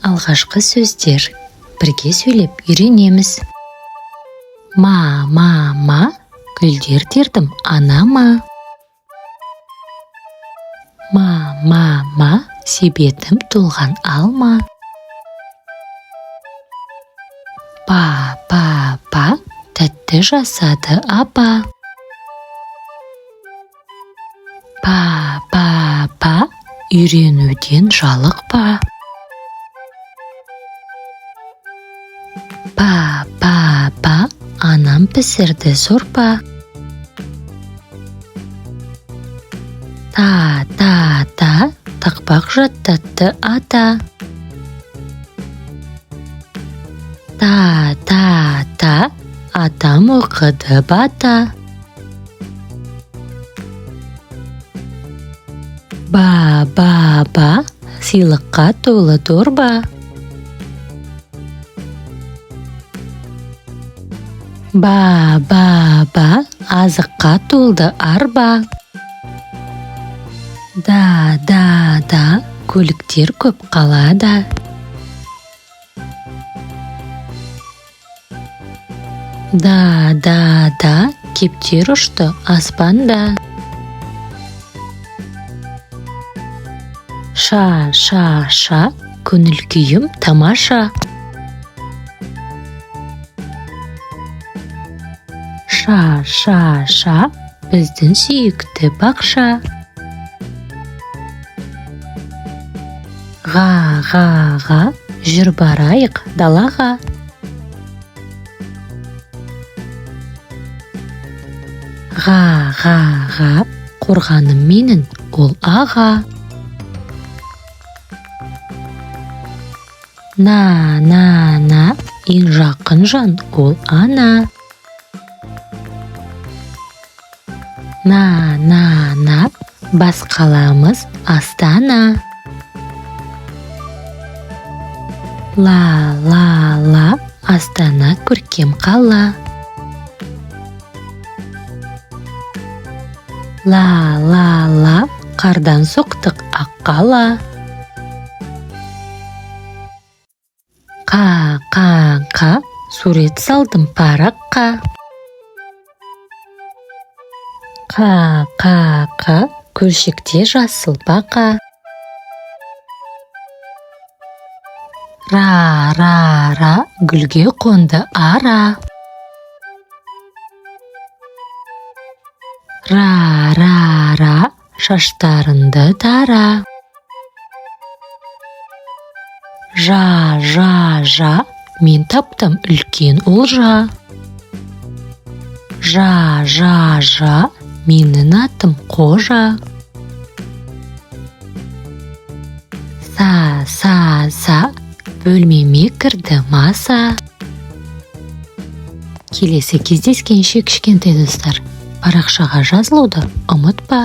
Алғашқы сөздер. Бірге сөйлеп үйренеміз. Ма, гүлдер тердім анама. Ма, себетім толған алма. Па, тәтті жасады апа. Па, үйренуден жалықпа. Па, анам пісірді сорпа. Та, тақпақ жаттатты ата. Та, атам оқыды бата. Ба, сыйлыққа толы дорба. Ба, азыққа толды арба. Да, көліктер көп қалада. Да, кептер ұшты аспанда. Ша, көңіл күйім тамаша. Ша, біздің сүйікті бақша. Ға, жүр барайық далаға. Ға, қорғаным менің ол аға. На, ең жақын жан ол ана. На, бас қаламыз Астана. Ла, Астана көркем қала. Ла, қардан соқтық аққала. Қа, сурет салдым параққа. Қа, көлшікте жасыл бақа. Ра, гүлге қонды ара. Ра, шаштарынды тара. Жа, мен таптым үлкен олжа. Жа, менің атым қожа. Са, бөлмеме кірді маса. Келесі кездескенше кішкентай достар, парақшаға жазылуды ұмытпа.